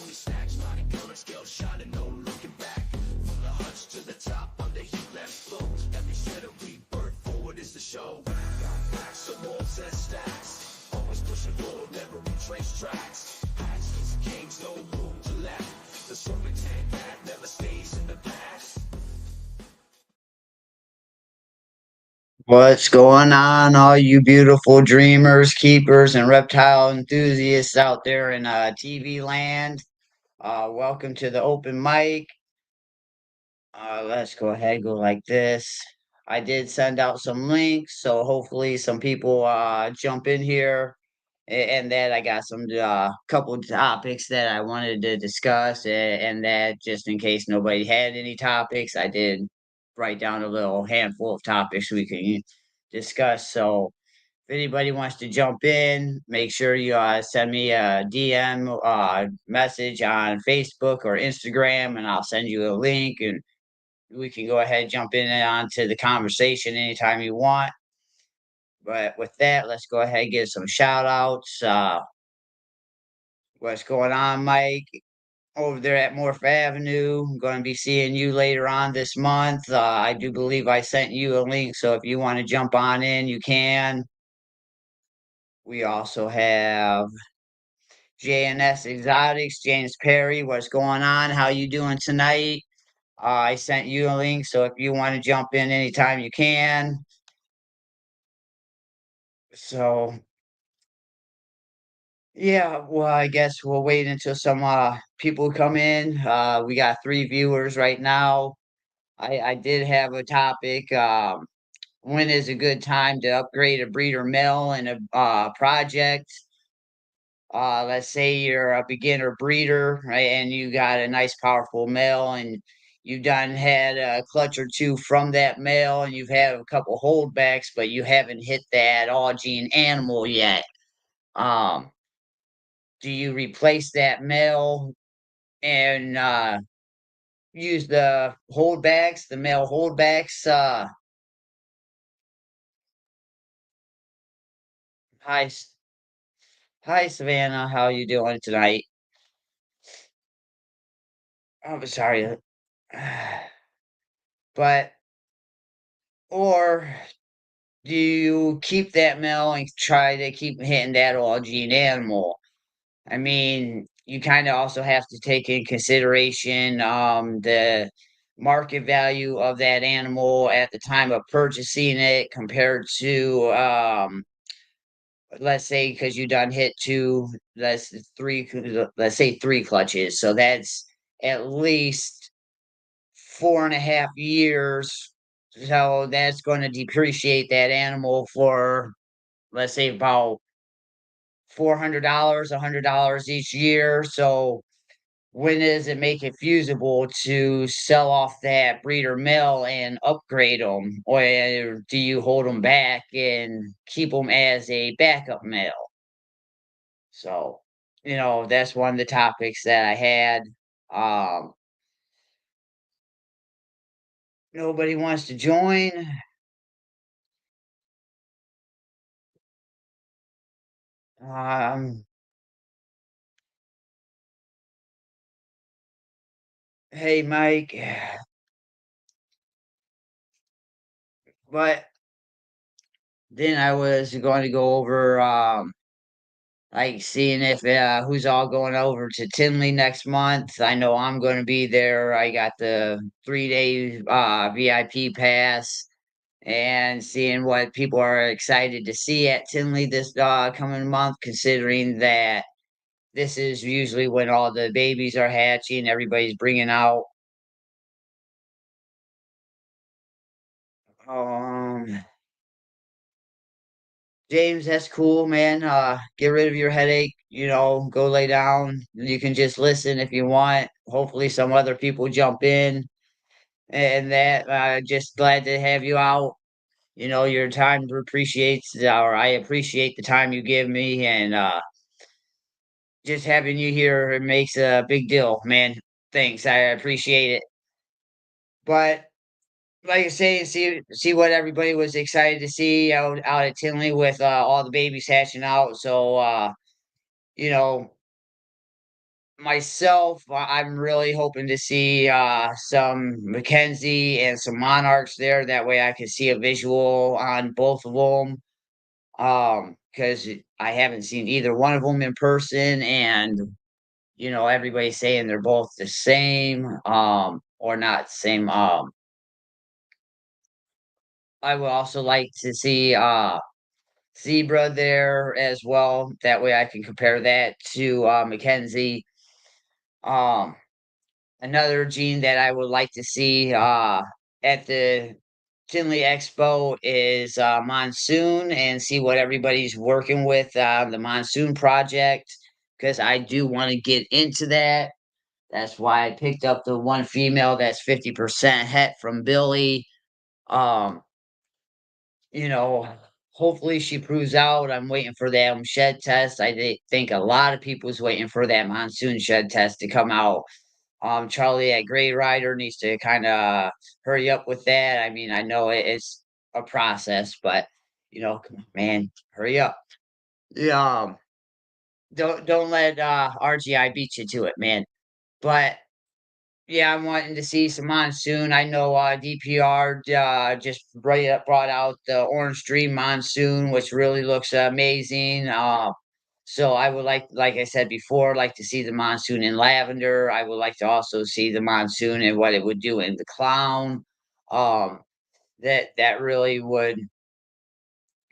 only snacks, money, color, skill, shining, no looking back. From the huts to the top, on the heat lamps flow. Every set of rebirth, forward is the show. Got packs, some walls and stacks. Always pushing forward, never retrace tracks. Axes, kings, no room to left. The serpentine path never stays in the past. What's going on, all you beautiful dreamers, keepers, and reptile enthusiasts out there in TV land? Welcome to the open mic. Let's go ahead, go like this. I did send out some links, so hopefully some people jump in here. And that I got some couple topics that I wanted to discuss, and that just in case nobody had any topics, I did write down a little handful of topics we can discuss. So if anybody wants to jump in, make sure you send me a DM message on Facebook or Instagram, and I'll send you a link, and we can go ahead and jump in and onto the conversation anytime you want. But with that, let's go ahead and give some shout outs. What's going on, Mike? Over there at Morph Avenue. I'm going to be seeing you later on this month. I do believe I sent you a link, so if you want to jump on in, you can. We also have JNS Exotics, James Perry. What's going on? How you doing tonight? I sent you a link, so if you want to jump in anytime, you can. So yeah, well, I guess we'll wait until some people come in. We got 3 viewers right now. I did have a topic. When is a good time to upgrade a breeder male in a project? Let's say you're a beginner breeder, right, and you got a nice, powerful male, and you've done had a clutch or two from that male, and you've had a couple holdbacks, but you haven't hit that all gene animal yet. Um, do you replace that male and use the holdbacks, the male holdbacks? Hi, hi, Savannah. How you doing tonight? I'm sorry, but or do you keep that male and try to keep hitting that all gene animal? I mean, you kind of also have to take in consideration the market value of that animal at the time of purchasing it compared to let's say because you done hit two, that's three, let's say 3 clutches, so that's at least 4.5 years. So that's going to depreciate that animal for, let's say, about $400, $100 each year. So when does it make it feasible to sell off that breeder male and upgrade them, or do you hold them back and keep them as a backup male? So, that's one of the topics that I had. Um, Nobody wants to join. Um, hey, Mike. But then I was going to go over, like seeing if who's all going over to Tinley next month. I know I'm going to be there. I got the 3 day VIP pass, and seeing what people are excited to see at Tinley this coming month, considering that this is usually when all the babies are hatching, everybody's bringing out. Um, James, that's cool, man. Get rid of your headache. Go lay down. You can just listen if you want. Hopefully, some other people jump in, and that. Just glad to have you out. Your time appreciates, or I appreciate the time you give me, and just having you here, it makes a big deal, man. Thanks, I appreciate it. But like I say, see what everybody was excited to see out at Tinley with all the babies hatching out. So you know myself, I'm really hoping to see some Mackenzie and some Monarchs there. That way I can see a visual on both of them. Because I haven't seen either one of them in person, and everybody's saying they're both the same, or not same. I would also like to see Zebra there as well. That way I can compare that to Mackenzie. Um, Another gene that I would like to see at the Tinley Expo is Monsoon, and see what everybody's working with the Monsoon project, because I do want to get into that. That's why I picked up the one female that's 50% het from Billy. Um, you know, hopefully she proves out. I'm waiting for that shed test. Think a lot of people's waiting for that Monsoon shed test to come out. Charlie at Gray Rider needs to kind of hurry up with that. I mean, I know it's a process, but come on, man, hurry up. Yeah, don't let RGI beat you to it, man. But yeah, I'm wanting to see some monsoon. I know DPR just brought out the Orange Dream Monsoon, which really looks amazing. So I would like I said before, like to see the monsoon in lavender. I would like to also see the monsoon and what it would do in the clown. Um, that really would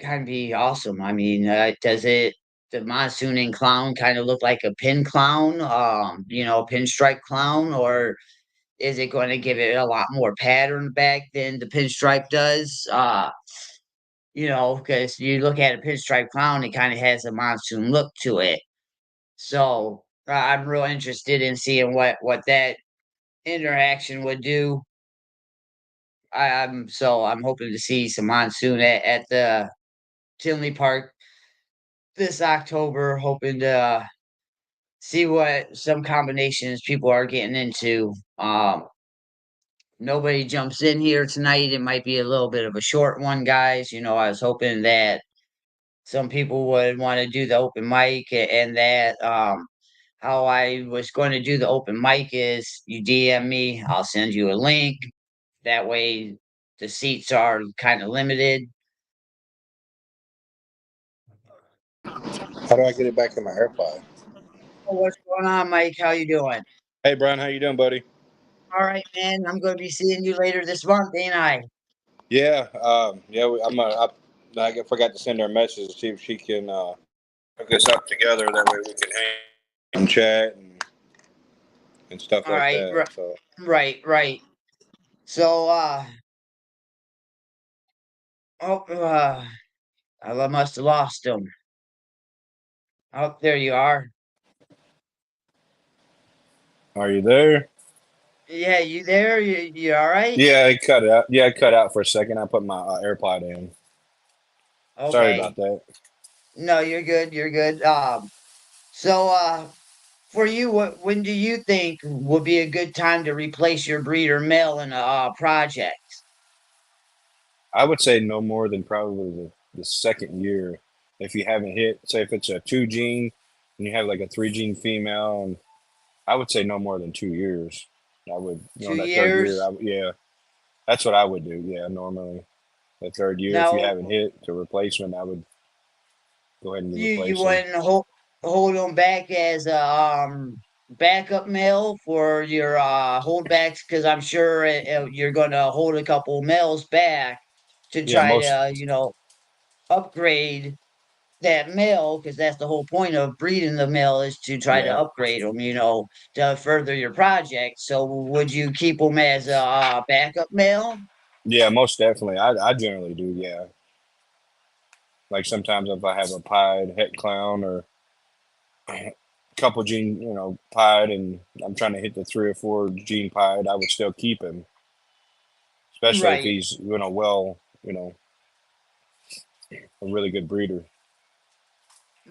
kind of be awesome. I mean, does it the monsoon in clown kind of look like a pin clown? Pinstripe clown, or is it going to give it a lot more pattern back than the pinstripe does? Because you look at a pinstripe clown, it kind of has a monsoon look to it. So I'm real interested in seeing what that interaction would do. I'm hoping to see some monsoon at the Tinley Park this October. Hoping to see what some combinations people are getting into. Nobody jumps in here tonight. It might be a little bit of a short one, guys. I was hoping that some people would want to do the open mic, and that how I was going to do the open mic is you DM me, I'll send you a link. That way the seats are kind of limited. How do I get it back in my AirPod? Oh, what's going on, Mike? How you doing? Hey, Brian, how you doing, buddy? All right, man. I'm going to be seeing you later this month, ain't I? Yeah, yeah. I forgot to send her a message to see if she can hook us up together. That way we can hang and chat and stuff All like right, that. So right. So, oh, I must have lost him. Oh, there you are. are you there? Yeah, you there? You all right? Yeah, it cut out. Yeah, it cut out for a second. I put my AirPod in. Sorry about Okay. that. No, you're good. You're good. So for you, when do you think would be a good time to replace your breeder mill in a project? I would say no more than probably the second year. If you haven't hit, say if it's a two gene and you have like a three gene female, and I would say no more than 2 years. I would, Two that third year, years? yeah, that's what I would do. Yeah, normally the third year, if you Now, haven't hit to replacement, I would go ahead and you replace them. wouldn't hold them back as a backup mill for your holdbacks, because I'm sure you're going to hold a couple mills back to Yeah, try most, to upgrade that mill, because that's the whole point of breeding the mill, is to try to yeah, upgrade them, to further your project. So would you keep them as a backup mill? yeah, most definitely. I generally do. Yeah, like sometimes if I have a pied het clown or a couple gene, pied, and I'm trying to hit the three or four gene pied, I would still keep him, especially if Right, he's well, a really good breeder.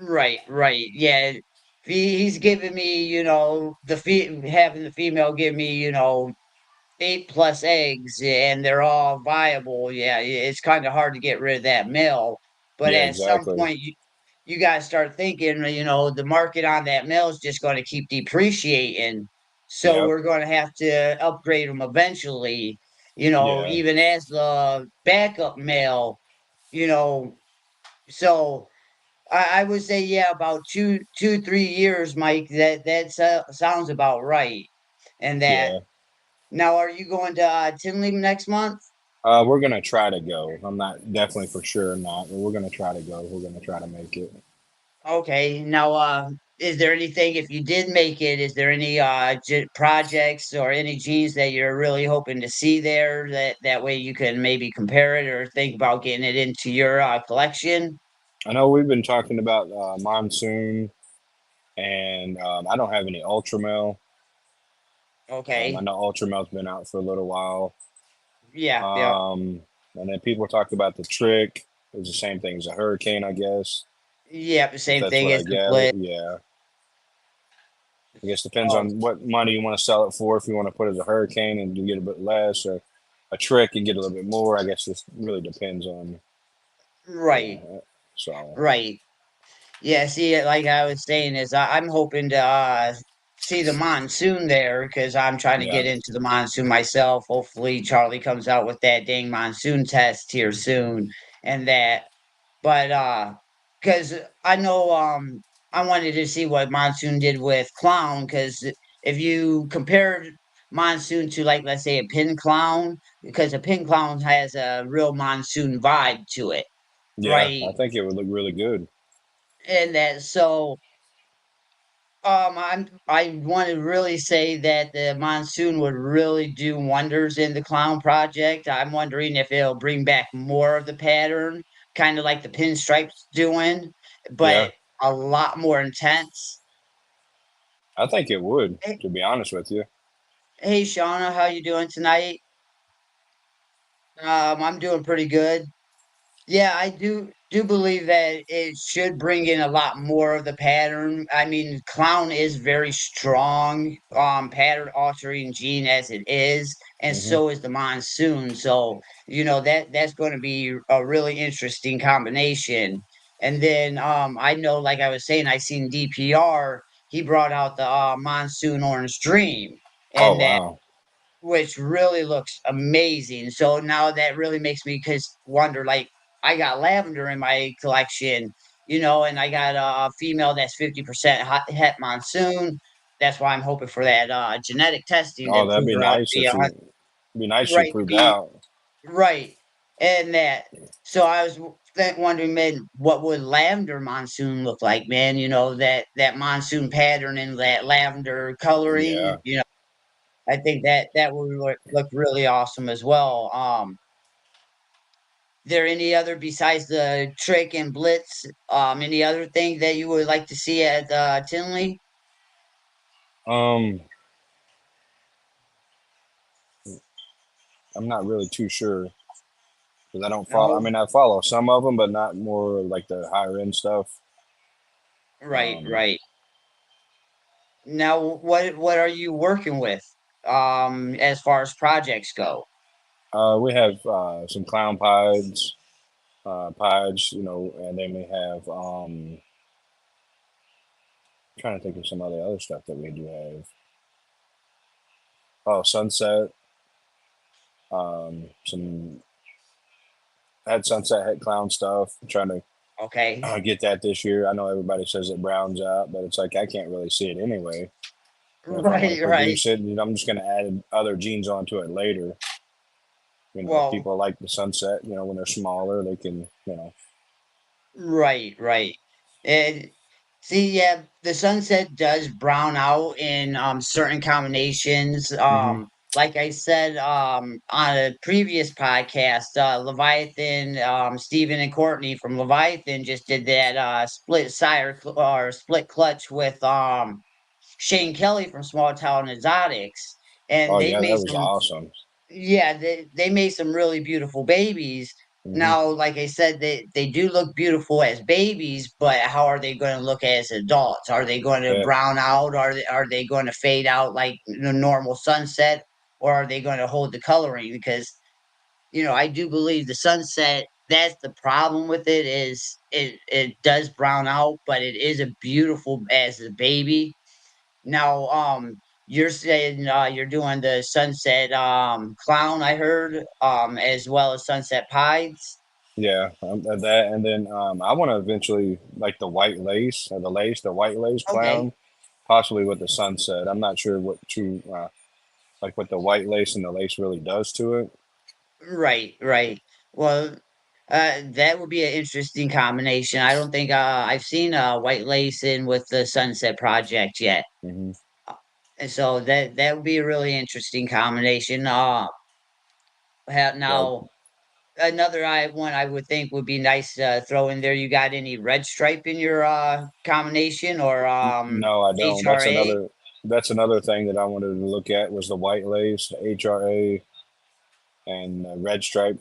right. Yeah, he's giving me, having the female give me, 8+ eggs, and they're all viable. Yeah, it's kind of hard to get rid of that male. But Yeah, at some exactly. point, you got to start thinking, the market on that mill is just going to keep depreciating. So Yep. we're going to have to upgrade them eventually, Yeah. even as the backup mill, you know. So I would say, yeah, about 3 years, Mike. That sounds about right. And that Yeah. now, are you going to Tinley next month? We're gonna try to go. I'm not definitely for sure not, but we're gonna try to go. We're gonna try to make it. Okay. Now, is there anything, if you did make it, is there any projects or any genes that you're really hoping to see there that way you can maybe compare it or think about getting it into your collection? I know we've been talking about monsoon, and I don't have any ultramel. I Okay. know ultramel's been out for a little while. Yeah. Yeah. Um, and then people talk about the trick. It's the same thing as a hurricane, I guess. Yeah. The If same that's thing what I as the gather, split. yeah. I guess depends Oh, on what money you want to sell it for. If you want to put it as a hurricane and you get a bit less, or a trick and get a little bit more. I guess this really depends on right. yeah. So Right. Yeah, see, like I was saying, is I'm hoping to see the monsoon there because I'm trying to yeah, get into the monsoon myself. Hopefully, Charlie comes out with that dang monsoon test here soon, and that. But because I know I wanted to see what monsoon did with clown because if you compare monsoon to, like, let's say a pin clown, because a pin clown has a real monsoon vibe to it, yeah. I right? think it would look really good. And that so I want to really say that the monsoon would really do wonders in the clown project. I'm wondering if it'll bring back more of the pattern, kind of like the pinstripes doing, Yeah, but a lot more intense. I think it would. Hey, To be honest with you. hey Shauna, how you doing tonight? I'm doing pretty good. Yeah, I do believe that it should bring in a lot more of the pattern. I mean, clown is very strong, pattern altering gene as it is, and Hmm. so is the monsoon. So, that's going to be a really interesting combination. And then I know, like I was saying, I seen DPR, he brought out the monsoon orange dream. Oh And that wow. which really looks amazing. So now that really makes me cause wonder, like, I got lavender in my collection, and I got a female that's 50% hot het monsoon. That's why I'm hoping for that genetic testing Oh, to that'd prove be her out to nice be if a you. Be nice if you right to proved be out. right. And that so I was wondering, man, what would lavender monsoon look like, man? That monsoon pattern and that lavender coloring, Yeah. I think that would look really awesome as well. There any other besides the trick and blitz? Any other thing that you would like to see at Tinley? Um, I'm not really too sure because I don't follow. I No, mean, I follow some of them, but not more like the higher end stuff. right, Um, right. Now, what are you working with? As far as projects go. we have some clown pies, pies, you know, and then we have trying to think of some other stuff that we do have. Oh, sunset. Some had sunset, had clown stuff. Trying to Okay. get that this year. I know everybody says it browns out, but it's like I can't really see it anyway. You know, if I want to Right, right. produce it, you know, I'm just going to add other genes onto it later. You know, if Well, people like the sunset, you know, when they're smaller, they can, you know. right, right. And see, yeah, the sunset does brown out in certain combinations. Hmm. Like I said on a previous podcast, Leviathan, Stephen and Courtney from Leviathan just did that split sire or split clutch with Shane Kelly from Small Town Exotics, and Oh they yeah, that made was some awesome. yeah, they made some really beautiful babies. Hmm. Now, like I said, they do look beautiful as babies, but how are they going to look as adults? Are they going to Yeah. brown out? Are they going to fade out like the normal sunset, or are they going to hold the coloring? Because I do believe the sunset. that's the problem with it is it does brown out, but it is a beautiful as a baby. Now, you're saying you're doing the sunset clown, I heard, as well as sunset pies. Yeah, that, and then I want to eventually like the white lace or the white lace Okay, clown, possibly with the sunset. I'm not sure what true like what the white lace and the lace really does to it. right, right. Well, that would be an interesting combination. I don't think I've seen white lace in with the sunset project yet. Hmm. Uh, and so that would be a really interesting combination. Yeah, Now another one I would think would be nice to throw in there. You got any red stripe in your combination or no, I don't. HRA? That's another thing that I wanted to look at was the white lace, the HRA, and red stripe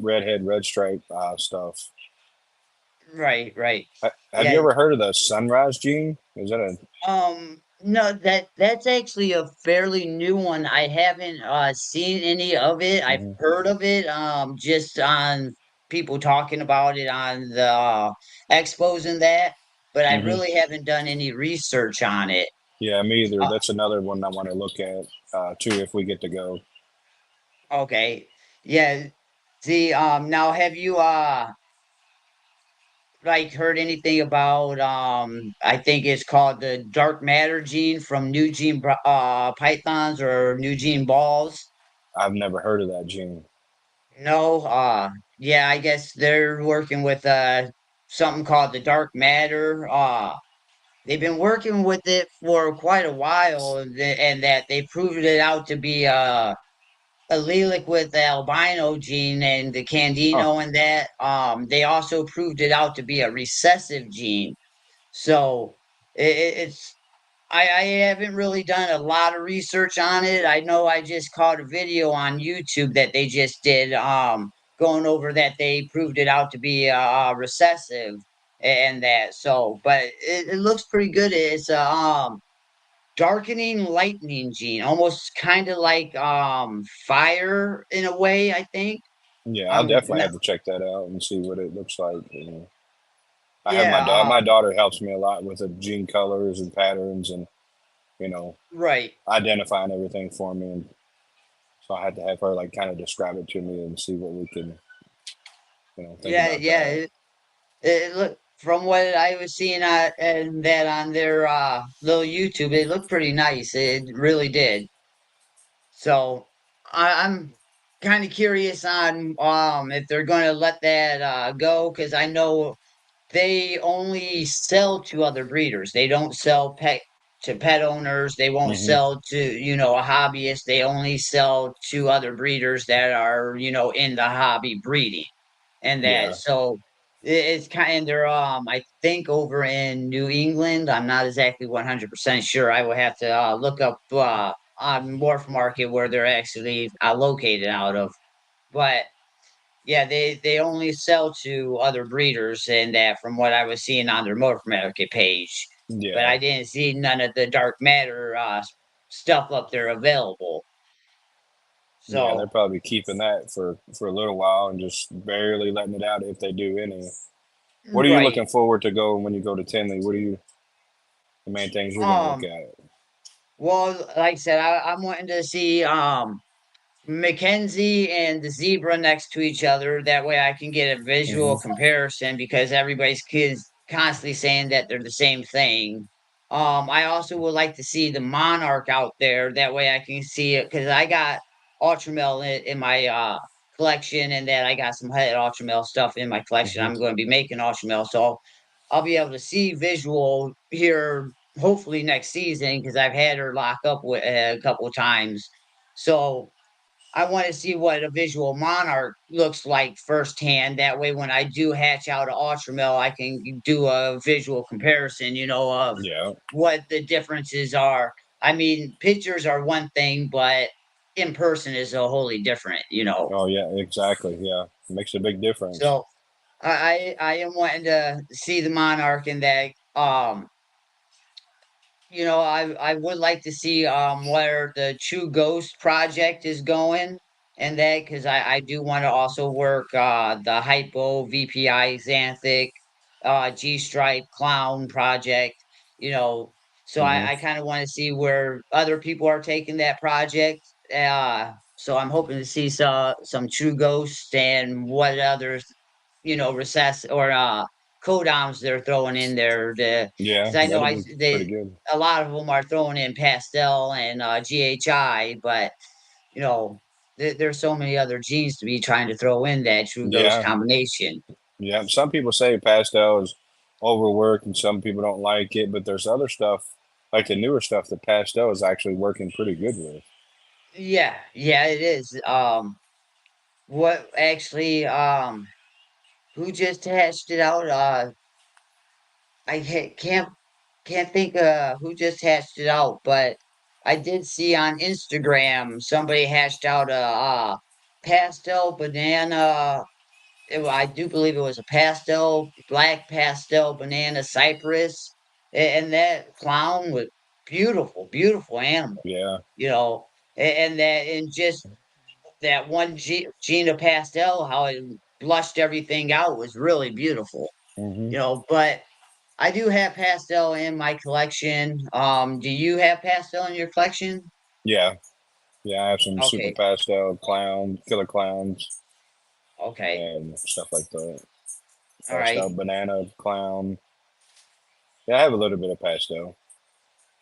stuff. Right, right. Have you Yeah. ever heard of the sunrise gene? Is that a No, that's actually a fairly new one. I haven't seen any of it. I've mhm, heard of it just on people talking about it on the expos and that, but I mhm. really haven't done any research on it. Yeah, me either. Uh, That's another one I want to look at too if we get to go. okay. Yeah. See, now have you like heard anything about I think it's called the dark matter gene from New Gene pythons or New Gene balls? I've never heard of that gene. No, yeah, I guess they're working with something called the dark matter. They've been working with it for quite a while, and that they proved it out to be allelic with the albino gene and the Huh. candino and that. They also proved it out to be a recessive gene. So it's I haven't really done a lot of research on it. I know I just caught a video on YouTube that they just did, going over that they proved it out to be recessive and that. So, but it looks pretty good. It's a darkening lightning gene, almost kind of like fire in a way. I think. Yeah, I'll Um, definitely no, have to check that out and see what it looks like. You know, I have yeah. my daughter helps me a lot with the gene colors and patterns and you know Right. identifying everything for me, and so I had to have her like kind of describe it to me and see what we can think Yeah. about Yeah. that. It look from what I was seeing and that on their little YouTube, it looked pretty nice. It really did. So I'm kind of curious on if they're going to let that go because I know they only sell to other breeders. They don't sell pet to pet owners. They won't Hmm. sell to, a hobbyist. They only sell to other breeders that are, in the hobby breeding and that. Yeah, So it's kind of they're I think over in New England. I'm not exactly 100% sure. I will have to look up on Morph Market where they're actually located out of. But yeah, they only sell to other breeders and that from what I was seeing on their Morph Market page. But yeah, I didn't see none of the dark matter stuff up there available. yeah. They're So probably keeping that for a little while and just barely letting it out if they do any. What are you right. looking forward to go when you go to Tinley? What are you the main things you're going to look Um at? well, like I said, I'm wanting to see Mackenzie and the zebra next to each other. That way I can get a visual Hmm. comparison because everybody's kids constantly saying that they're the same thing. I also would like to see the monarch out there. That way I can see it because I got ultramel in my collection and that I got some head ultramel stuff in my collection. Hmm. I'm going to be making ultramel. So I'll be able to see visual here hopefully next season because I've had her lock up with a couple of times. So I want to see what a visual monarch looks like firsthand. That way, when I do hatch out an ultramel, I can do a visual comparison, of Yeah. what the differences are. I mean, pictures are one thing, but in person is a wholly different. Oh yeah, exactly. Yeah, it makes a big difference. So I am wanting to see the monarch in that. I would like to see where the True Ghost project is going and that because I do want to also work the hypo VPI xanthic G stripe clown project, you know. So Hmm. I kind of want to see where other people are taking that project. So I'm hoping to see some true ghosts and what others, recess or codoms they're throwing in there. Yeah, Because I know that'd be pretty they good. a lot of them are throwing in pastel and GHI, but there's so many other genes to be trying to throw in that true ghost Yeah, combination. yeah. Some people say pastel is overworked, and some people don't like it. But there's other stuff, like the newer stuff, that pastel is actually working pretty good with. Yeah, yeah, it is. What actually, who just hashed it out? Can't think who just hashed it out, but I did see on Instagram somebody hashed out a pastel banana. I do believe it was a pastel, black pastel banana cypress, and that clown was beautiful, beautiful animal, Yeah. you know, and just that one Gina pastel, how it blushed everything out was really beautiful, Hmm. but I do have pastel in my collection. Do you have pastel in your collection? Yeah. Yeah. I have some super Okay, pastel clown, killer clowns, okay, and stuff like that. all Pastel right. banana clown. Yeah, I have a little bit of pastel.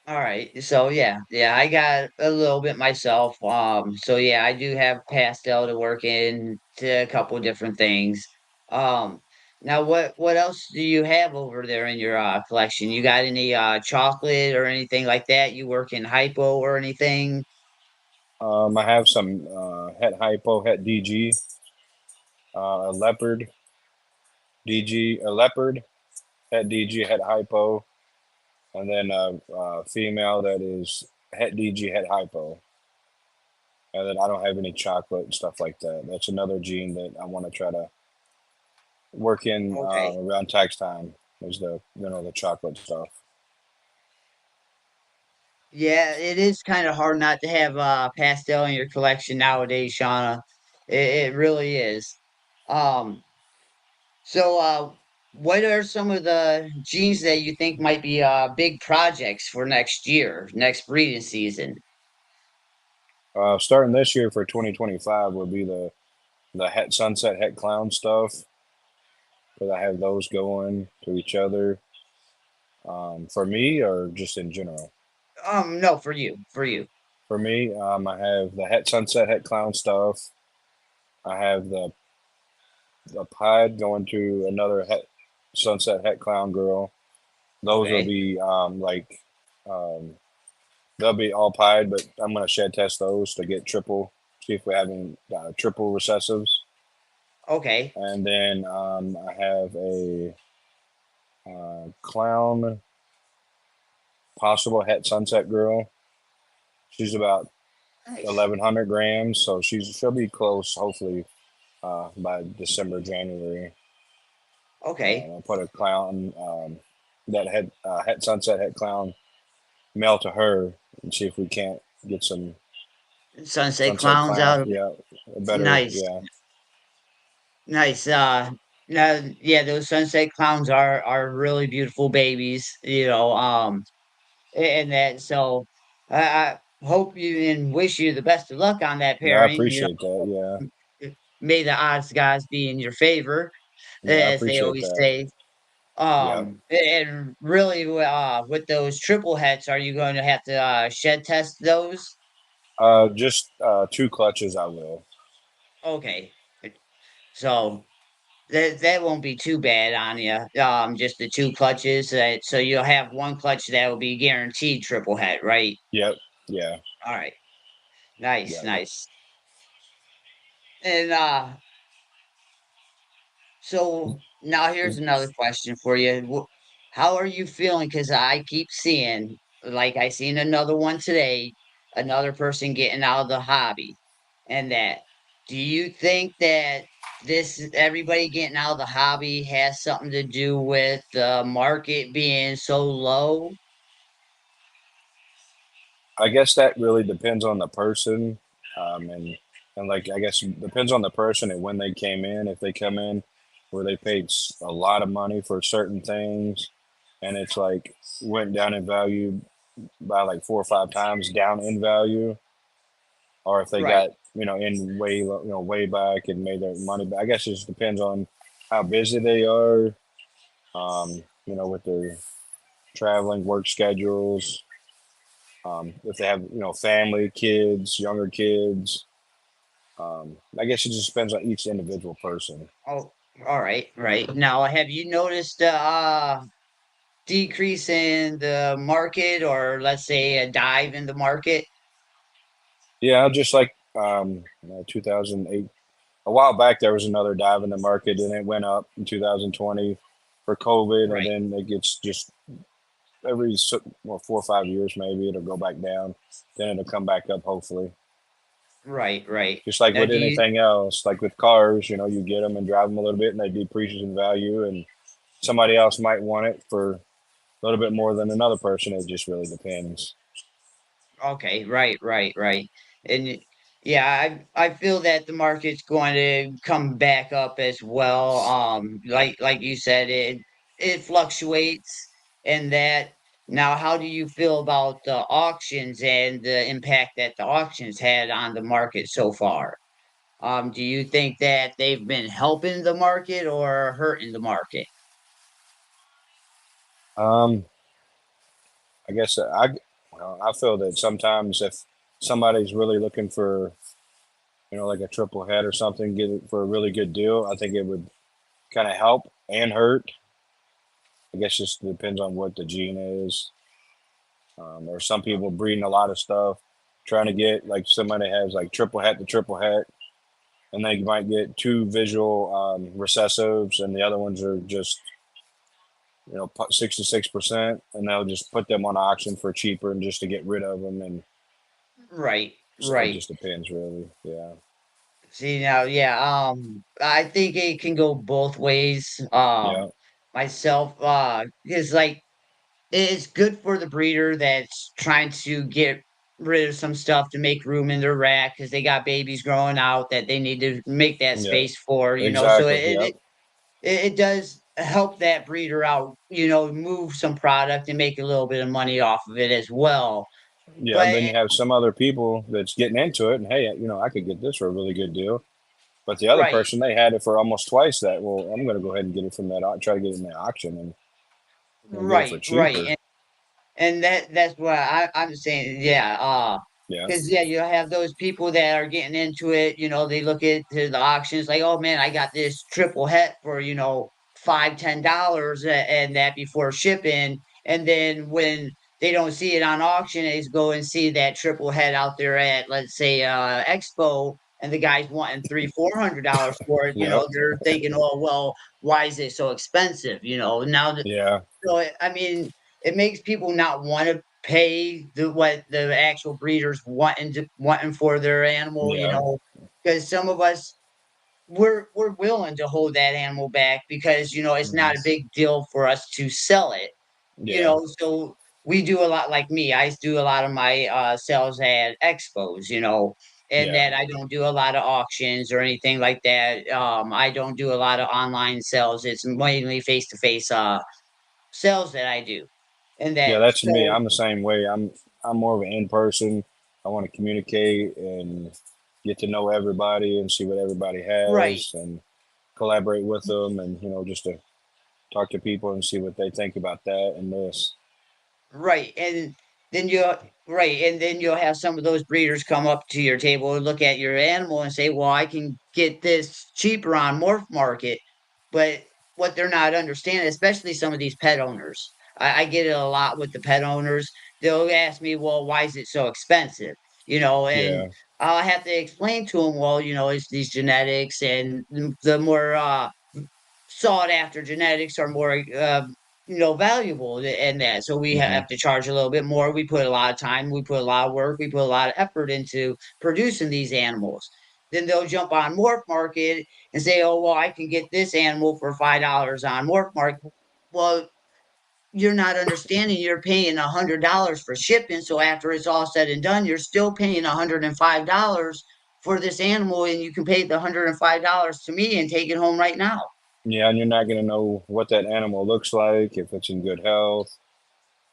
All right. So yeah, I got a little bit myself. So yeah, I do have pastel to work in to a couple different things. Um, Now what else do you have over there in your collection? You got any chocolate or anything like that? You work in hypo or anything? I have some het hypo, het DG, a leopard DG, a leopard, het DG, het hypo, and then a female that is het DG, het hypo. And then I don't have any chocolate and stuff like that. That's another gene that I want to try to work in Okay. around tax time. Is the chocolate stuff. Yeah, it is kind of hard not to have pastel in your collection nowadays, Shauna. It really is. Um, So, what are some of the genes that you think might be big projects for next year, next breeding season? Starting this year for 2025 will be the het sunset, het clown stuff. Because I have those going to each other. For me, or just in general. No, for you, for you. For me, I have the het sunset, het clown stuff. I have the pied going to another het sunset, het clown girl. Those will Okay, be um, they'll be all pied, but I'm gonna shed test those to get triple. See if we're having triple recessives. okay, And then I have a clown possible het sunset girl. She's about nice. 1,100 grams, so she'll be close. Hopefully by December, January. Okay, I'll put a clown that had sunset head clown male to her and see if we can't get some sunset sunset clowns clown. out of it. Yeah, better. Nice, Yeah, nice. Yeah, those sunset clowns are really beautiful babies. And that so I hope you and wish you the best of luck on that yeah, I pairing. appreciate that. Yeah, May the odds guys be in your favor, yeah, I as they appreciate always that. say. Yeah, And really, with those triple hets, are you going to have to shed test those? just two clutches. I will. Okay, so that won't be too bad on you. Just the two clutches. So you'll have one clutch that will be guaranteed triple het, right? Yep. Yeah. All right, nice, Yeah. nice. And so now here's another question for you. How are you feeling? Because I keep seeing, like I seen another one today, another person getting out of the hobby. And that, do you think that this everybody getting out of the hobby has something to do with the market being so low? I guess that really depends on the person, and And like I guess it depends on the person and when they came in. If they come in where they paid a lot of money for certain things, and it's like went down in value by like 4 or 5 times down in value, or if they Right, got in way back and made their money back. I guess it just depends on how busy they are, with their traveling work schedules. If they have family, kids, younger kids. I guess it just depends on each individual person. oh, all right, right. Now, have you noticed decrease in the market, or let's say a dive in the market? Yeah, just like 2008. A while back, there was another dive in the market, and it went up in 2020 for COVID, and Right, then it gets just every 4 or 5 years maybe it'll go back down, then it'll come back up hopefully. right, right. Just like Now, with do you anything else, like with cars, you get them and drive them a little bit, and they depreciate in value, and somebody else might want it for a little bit more than another person. It just really depends. Okay, right, right, right. And yeah, I feel that the market's going to come back up as well. Like you said, it fluctuates, and that now how do you feel about the auctions and the impact that the auctions had on the market so far? Do you think that they've been helping the market or hurting the market? Um, I guess I feel that sometimes if somebody's really looking for like a triple head or something, get it for a really good deal, I think it would kind of help and hurt. I guess just depends on what the gene is. Or some people breeding a lot of stuff, trying to get like somebody has like triple het to triple het, and they might get two visual recessives, and the other ones are just 66%, and they'll just put them on auction for cheaper and just to get rid of them, and Right, so it right. just depends really. Yeah, See now, yeah, I think it can go both ways. yeah, Myself, is like it's good for the breeder that's trying to get rid of some stuff to make room in their rack because they got babies growing out that they need to make that yeah, space for, So exactly. Yep. it does help that breeder out, move some product and make a little bit of money off of it as well. Yeah, and But then you have some other people that's getting into it, and hey, I could get this for a really good deal. But the other right, person, they had it for almost twice that. Well, I'm going to go ahead and get it from that, try to get it in the auction and get it for right, cheaper. right. And that's what I'm saying, yeah, Yeah, because yeah, you have those people that are getting into it, they look at the auctions like, "Oh, man, I got this triple het for, $5, $10, and that before shipping," and then when they don't see it on auction, they go and see that triple het out there at, let's say, Expo, and the guy's wanting $300, $400 for it, yep, they're thinking, "Oh, well, why is it so expensive?" Now that yeah, so, I mean, it makes people not wanna pay what the actual breeders wanting for their animal, yeah, because some of us, we're willing to hold that animal back because, it's mhm, not a big deal for us to sell it, yeah, so we do a lot like me, I do a lot of my, sales at expos, and yeah, that I don't do a lot of auctions or anything like that, I don't do a lot of online sales, it's mainly face-to-face, sales that I do, and yeah. that That's me. so I'm the same way. I'm more of an in person. I want to communicate and get to know everybody and see what everybody right, has and collaborate with them, and just to talk to people and see what they think about that and this. right, then you'll and then you'll have some of those breeders come up to your table and look at your animal and say, "Well, I can get this cheaper on Morph Market," but what they're not understanding, especially some of these pet owners, I get it a lot with the pet owners. They'll ask me, "Well, why is it so expensive?" And Yeah, I'll have to explain to them, "Well, it's these genetics, and the more sought after genetics are more valuable in that, so we hmm, have to charge a little bit more. We put a lot of time, we put a lot of work, we put a lot of effort into producing these animals. Then they'll jump on Morph Market and say, "Oh, well, I can get this animal for $5 on Morph Market." Well, you're not understanding, you're paying $100 for shipping, so after it's all said and done, you're still paying $105 for this animal and you can pay the $105 to me and take it home right now. Yeah, and you're not going to know what that animal looks like, if it's in good health.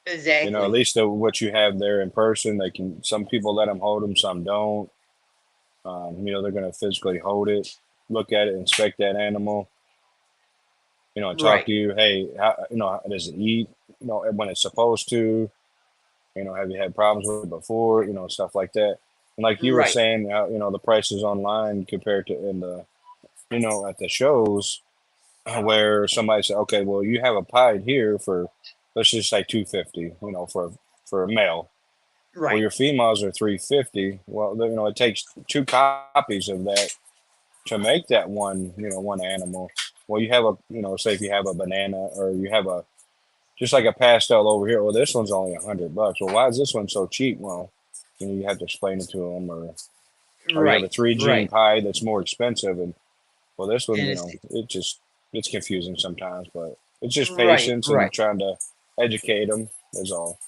At Exactly. least what you have there in person, they can. Some people let them hold them, some don't. They're going to physically hold it, look at it, inspect that animal. And talk Right. to you. Hey, does it eat? When it's supposed to. Have you had problems with it before? Stuff like that. And like you were Right. saying, the prices online compared to in the, at the shows, where somebody said, okay, well, you have a pied here for, let's just say 250, for a male. Well, Right. your females are 350. Well, it takes two copies of that to make that one animal. Well, you have say if you have a banana or you have a just like a pastel over here. Well, this one's only $100. Well, why is this one so cheap? Well, you have to explain it to them, or you have a Right. three gene Right. pie that's more expensive, and well, this one, And it's it's confusing sometimes, but it's just right. patience Right. and trying to educate them is all.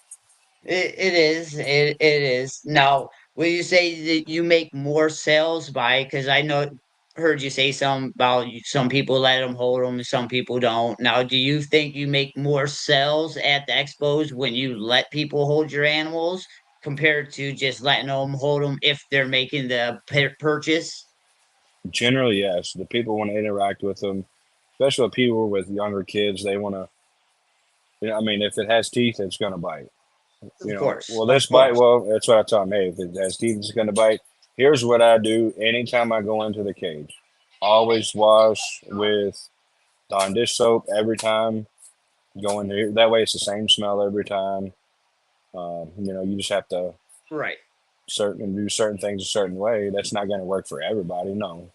It is. It is. Now, will you say that you make more sales by? Because I know heard you say some about some people let them hold them, and some people don't. Now, do you think you make more sales at the expos when you let people hold your animals compared to just letting them hold them if they're making the purchase? Generally, yes, the people want to interact with them, especially people with younger kids. They want to. I mean, if it has teeth, it's going to bite. Of course, Well, of this bite, course. well, that's what I tell them. Hey, if it has teeth, it's going to bite. Here's what I do anytime I go into the cage. Always wash with Dawn dish soap every time. Go in there. That way, it's the same smell every time. You just have to Right. do certain things a certain way. That's not going to work for everybody. No.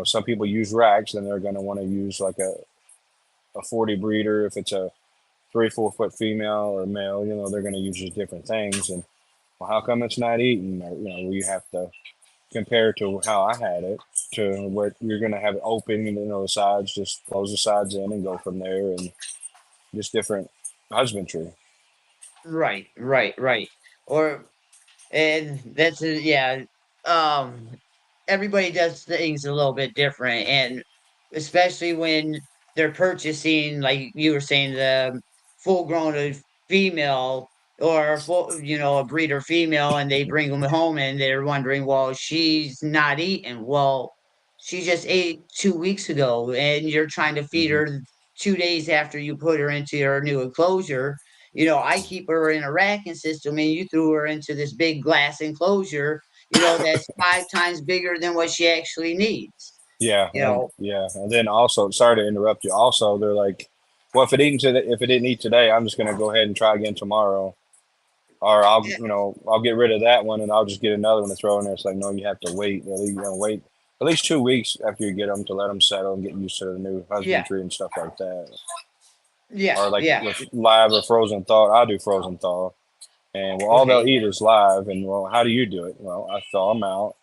Some people use racks, and they're going to want to use like a 40 breeder. If it's a 3 4 foot female or male, they're going to use just different things. And well, how come it's not eating? Or, you have to compare to how I had it to what you're going to have it open, the sides, just close the sides in and go from there, and just different husbandry. Right. Right. Right. Or and that's yeah. Um, everybody does things a little bit different, and especially when they're purchasing, like you were saying, the full-grown female or full, a breeder female, and they bring them home, and they're wondering, well, she's not eating. Well, she just ate 2 weeks ago, and you're trying to feed Hmm. her 2 days after you put her into her new enclosure. I keep her in a racking system, and you threw her into this big glass enclosure, that's 5 times bigger than what she actually needs. Yeah, You know, and then also, sorry to interrupt you. Also, they're like, well, if it didn't eat today, I'm just going to go ahead and try again tomorrow, or yeah, I'll get rid of that one and I'll just get another one to throw in there. It's like, no, you have to wait. You know, wait at least 2 weeks after you get them to let them settle and get used to the new yeah, husbandry and stuff like that. yeah, Or like yeah. with live or frozen thaw, I do frozen thaw, and well, all they'll Okay. eat is live. And well, how do you do it? Well, I thaw them out,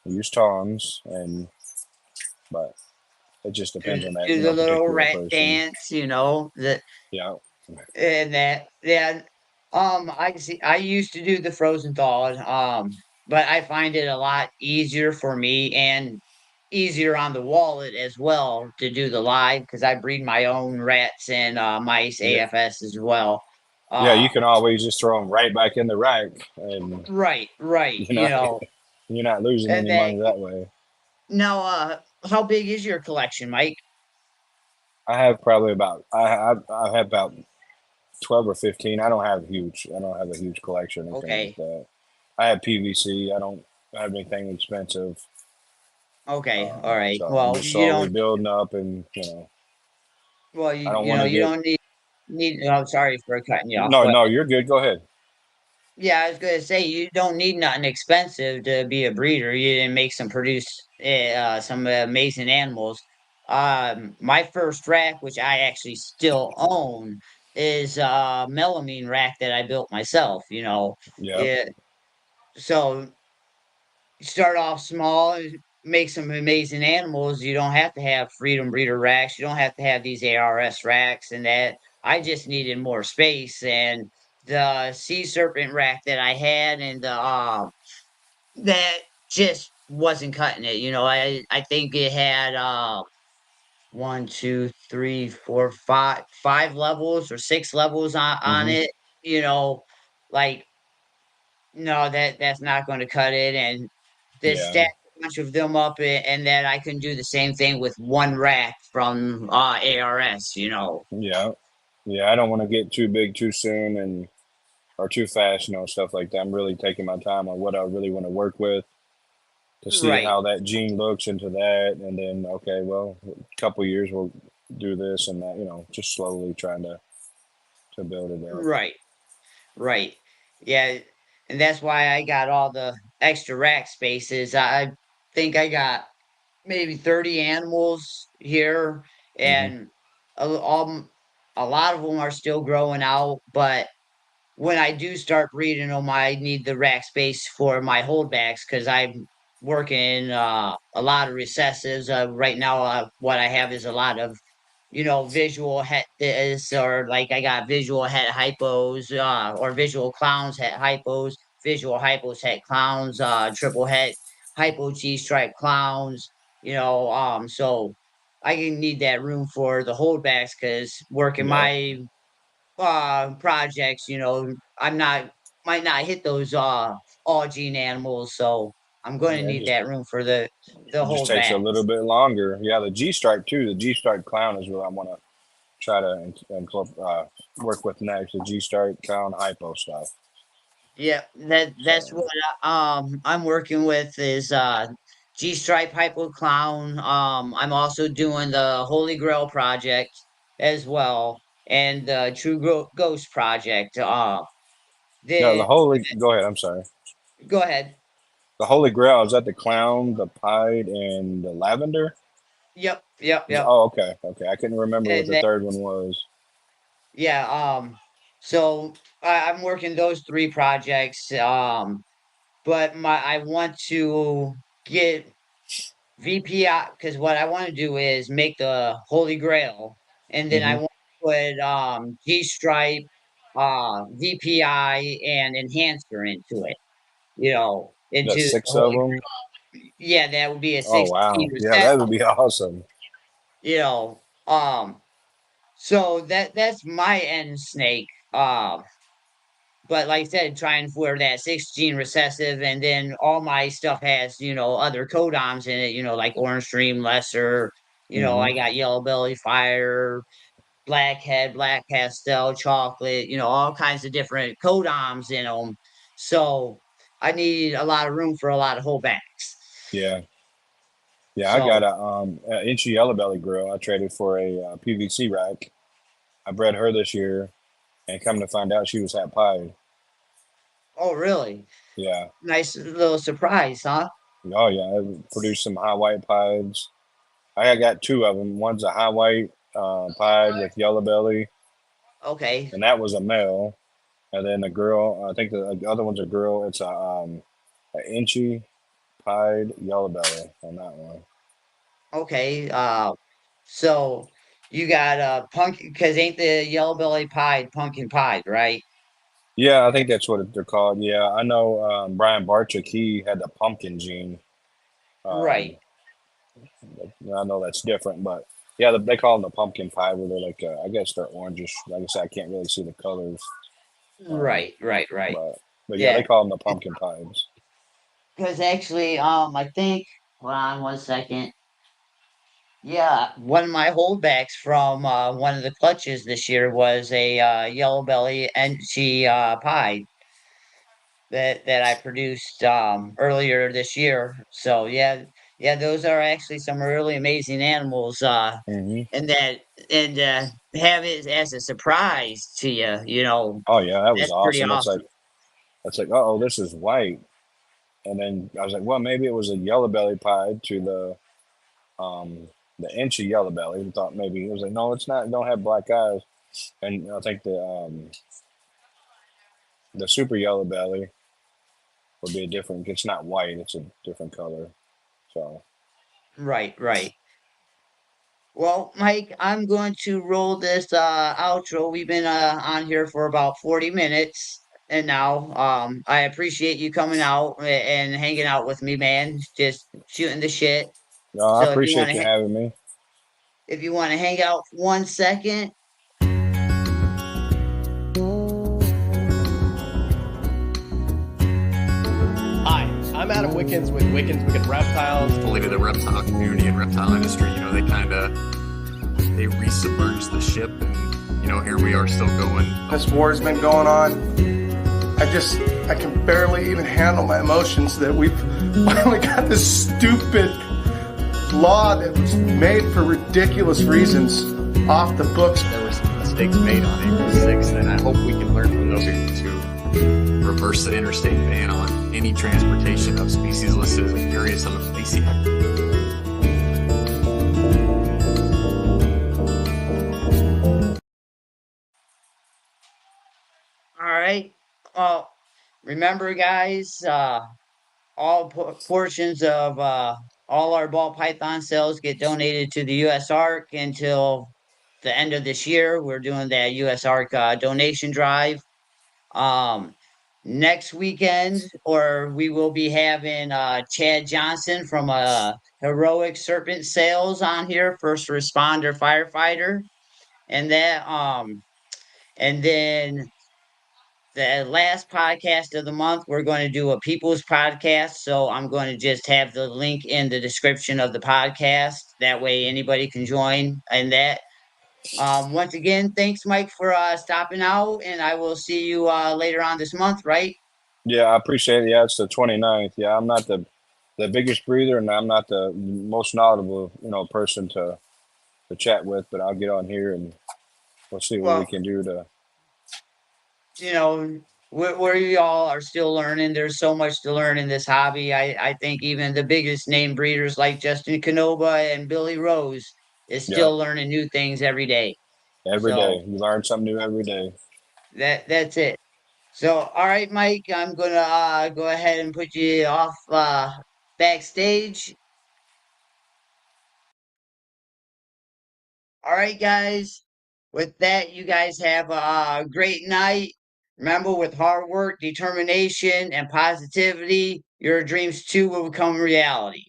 use tongs, and but it just depends Do, on that do the little particular rat person. dance, that Yeah, and that yeah. I see. I used to do the frozen thaw, but I find it a lot easier for me and easier on the wallet as well to do the live because I breed my own rats and mice yeah, AFS as well. yeah. You Uh, can always just throw them right back in the rack, and right, right. you know you're not losing And any then money that way. now, how big is your collection, Mike? I have probably about I have about 12 or 15. I don't have a huge collection or anything like Okay, that. I have PVC. I don't have anything expensive. okay, all right. So I'm Well, just you slowly don't. building up, and Well, you I don't you want know to you get. don't need. I'm sorry for cutting you off, No, but no, you're good. Go ahead. yeah, I was gonna say you don't need nothing expensive to be a breeder. You didn't make some produce some amazing animals. My first rack, which I actually still own, is a melamine rack that I built myself. Yep. Yeah. So start off small, make some amazing animals. You don't have to have freedom breeder racks. You don't have to have these ARS racks and that. I just needed more space and the sea serpent rack that I had and the that just wasn't cutting it. I think it had one, two, three, four, five levels or six levels on Hmm. it. You know, like no, that's not going to cut it, and to Yeah, stack a bunch of them up, and that I can do the same thing with one rack from ARS. yeah, yeah. I don't want to get too big too soon and or too fast, stuff like that. I'm really taking my time on what I really want to work with to see Right, how that gene looks into that, and then okay, well, a couple years we'll do this and that. Just slowly trying to build it up. right, right. Yeah, and that's why I got all the extra rack spaces. I think I got maybe 30 animals here, Hmm. and all a lot of them are still growing out, but when I do start breeding them, I need the rack space for my holdbacks because I'm working a lot of recessives. Right now, what I have is a lot of, visual het is, or like I got visual het hypos, or visual clowns het hypos, visual hypos het clowns, triple het hypo G stripe clowns, so I can need that room for the holdbacks because working Yeah, my projects, I'm not might not hit those all gene animals, so I'm going to yeah. It need just that room for the it just takes a little holdbacks. bit longer. Yeah, the G stripe too. The G stripe clown is what I want to try to work with next. The G stripe clown hypo stuff. Yeah, that's So what I'm working with is G Stripe Hypo Clown. I'm also doing the Holy Grail project as well, and the Ghost project. no, the The holy. Go ahead. I'm sorry. Go ahead. The Holy Grail is that the clown, the pied, and the lavender. Yep, yep, yep. Oh, okay, okay. I couldn't remember what And the third one was. Yeah, so I'm working those three projects. But I want to get VPI because what I want to do is make the Holy Grail, and then I Hmm. want to put G Stripe, VPI, and enhancer into it. That's Into the six of Holy them. Grail. Yeah, that would be a Oh 16 wow, yeah, reset. that would be awesome. You know, so that's my end snake. But like I said, trying for that 6 gene recessive, and then all my stuff has, other codons in it, like orange stream, lesser, Hmm. I got yellow belly, fire, blackhead, black pastel, chocolate, all kinds of different codons in them. So I need a lot of room for a lot of whole backs. Yeah, yeah. I got So, a inchy yellow belly grill. I traded for a PVC rack. I bred her this year, and come to find out, she was hat pied. oh, really? Yeah. Nice little surprise, huh? Oh yeah. I produced some high white pieds. I got two of them. One's a high white pied with yellow belly, Okay. and that was a male. And then the girl, I think the other one's a girl. It's a inchy pied yellow belly on that one. Okay. So you got pumpkin because ain't the yellow belly pie pumpkin pie, right? Yeah, I think that's what they're called. Yeah, I know Brian Barczyk. He had the pumpkin gene. Um, Right, I know that's different, but yeah, they call them the pumpkin pie. Where they're like, I guess they're orangish. Like I said, I can't really see the colors. Um, right. but yeah, they Yeah, call them the pumpkin pies. because actually, I think. Hold on 1 second. Yeah, one of my holdbacks from one of the clutches this year was a yellow belly and she pie that I produced earlier this year. So yeah, those are actually some really amazing animals. Hmm. And that and have it as a surprise to you, Oh yeah, that was that's pretty awesome. awesome. It's like, oh, this is white, and then I was like, well, maybe it was a yellow belly pie to um the inchy yellow belly. And thought maybe it was like, no, it's not. It don't have black eyes. And I think the super yellow belly would be a different. It's not white. It's a different color. So Right. Well, Mike, I'm going to roll this outro. We've been on here for about 40 minutes. and now. I appreciate you coming out and hanging out with me, man. Just shooting the shit. No, I So if you want appreciate you to, having me. if you want to hang out for 1 second. Hi, I'm Adam Wickens with Wickens Wicked Reptiles. The leader of the reptile community and reptile industry, they kind of they resubmerged the ship, and here we are still going. This war's been going on. I can barely even handle my emotions that we've finally got this stupid law that was made for ridiculous reasons off the books. There were some mistakes made on April 6th, and I hope we can learn from those to reverse the interstate ban on any transportation of species listed as curious on the species. All right. Well, remember, guys, all portions of all our ball python sales get donated to the U.S. Ark until the end of this year. We're doing that U.S. Ark donation drive. Um, Next weekend, or we will be having Chad Johnson from Heroic Serpent Sales on here, first responder firefighter, and and then the last podcast of the month, we're going to do a people's podcast. So I'm going to just have the link in the description of the podcast. That way anybody can join in that. Once again, thanks, Mike, for stopping out, and I will see you later on this month, right? Yeah, I appreciate it. Yeah, it's the 29th. Yeah, I'm not the biggest breather, and I'm not the most knowledgeable, person to chat with, but I'll get on here and we'll see what we Well, can do to. you know, where you all are still learning. There's so much to learn in this hobby. I think even the biggest name breeders like Justin Canoba and Billy Rose is Yeah, still learning new things every day. every So day. You learn something new every day. that's it. So all right, Mike, I'm gonna go ahead and put you off backstage. All right, guys. With that, you guys have a great night. Remember, with hard work, determination, and positivity, your dreams too will become reality.